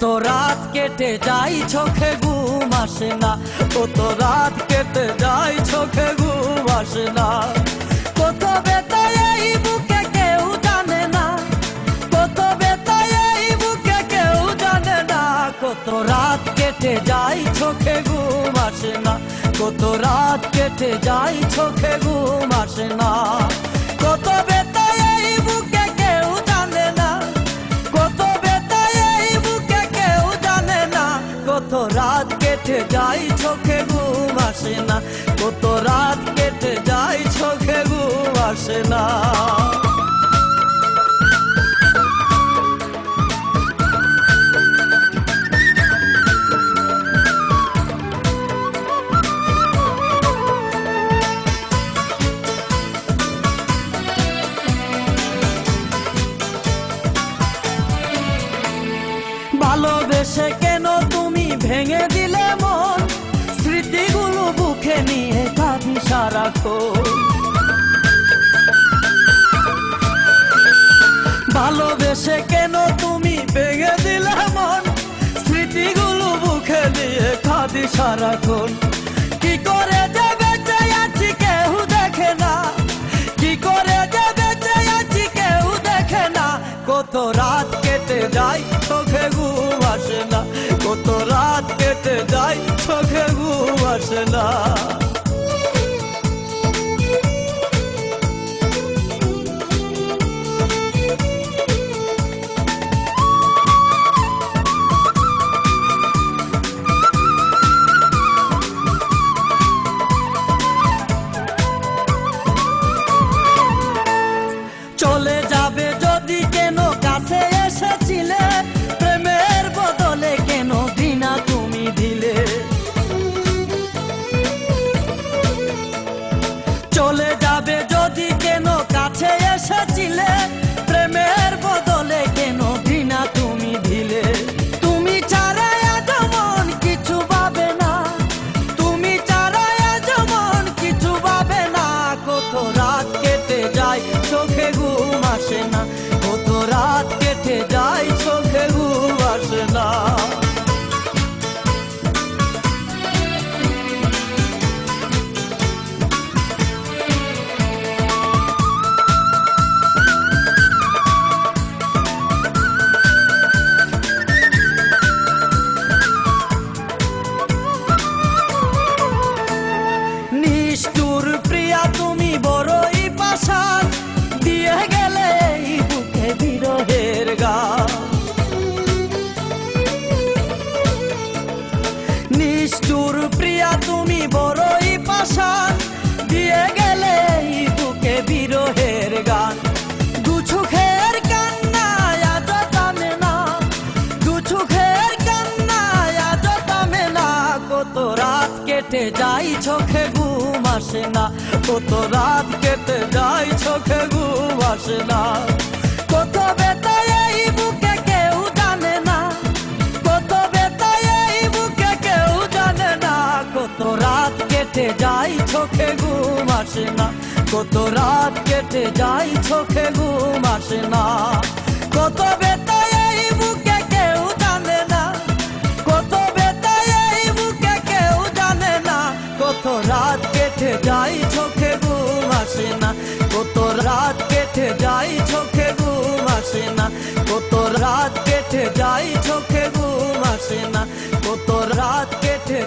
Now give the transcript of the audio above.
কত রাত কেটে যায় চোখে ঘুম আসে না, কত রাত কেটে যায় চোখে ঘুম আসে না। কত ব্যথা এই বুকে কেউ জানে না, কত ব্যথা এই বুকে কেউ জানে না। কত রাত কেটে যায় চোখে ঘুম আসে না, কত রাত কেটে যায় চোখে ঘুম আসে না। কত ব্যথা এই বুকে কেউ জানে না, কত ব্যথা এই বুকে কেউ জানে না। কত রাত কেটে যায় চোখে ঘুম আসে না, কত রাত কেটে যায় চোখে ঘুম আসে না। ভালোবেসে কেন তুমি ভেঙে দিলে মন, স্মৃতিগুলো বুকে নিয়ে কাঁদি সারাক্ষণ। ভালোবেসে কেন তুমি ভেঙে দিলে মন, স্মৃতিগুলো বুকে নিয়ে কাঁদি সারাক্ষণ। কি করে যে বেঁচে আছি কেউ দেখে না, কি করে যে বেঁচে আছি কেউ দেখে না। কত রাত কেটে যায় চোখে ঘুম আসে না, কত রাত কেটে যায় চোখে ঘুম আসে না। চলে যাবে যদি কেন কাছে এসেছিলে, প্রেমের বদলে কেন ঘৃণা তুমি দিলে। চলে যাবে যদি কেন কাছে এসেছিলে, প্রেমের বদলে কেন ঘৃণা তুমি দিলে। তুমি ছাড়া আজ মন কিছু ভাবে না, তুমি ছাড়া আজ মন কিছু ভাবে না। কত রাত কেটে যায় চোখে ঘুম আসে না, কত রাত কেটে যায় চোখে ঘুম আসে না। নিষ্ঠুর প্রিয়া তুমি বড়ই পাষাণ, দিয়ে গেলে এই বুকে বিরহের গান। নিষ্ঠুর প্রিয়া তুমি বড়ই পাষাণ, দিয়ে গেলে এই বুকে বিরহের গান। দু চোখের কান্না আজ থামে না, দু চোখের কান্না আজ থামে না। কত রাত কেটে যায় চোখে ঘুম আসে না, কত রাত কেটে যায় চোখে ঘুম আসে না। কত ব্যথা এই বুকে কেউ জানে না, কত ব্যথা এই বুকে কেউ জানে না। কত রাত কেটে যায় চোখে ঘুম আসে না, কত রাত কেটে যায় চোখে ঘুম আসে না। কত ব্যথা এই বুকে কেউ জানে না, কত ব্যথা এই বুকে কেউ জানে না। কত রাত কেটে যায় চোখে ঘুম আসে না, কত রাত কেটে যায় চোখে ঘুম আসে না, কত রাত কেটে যায় চোখে ঘুম আসে না, কত রাত কেটে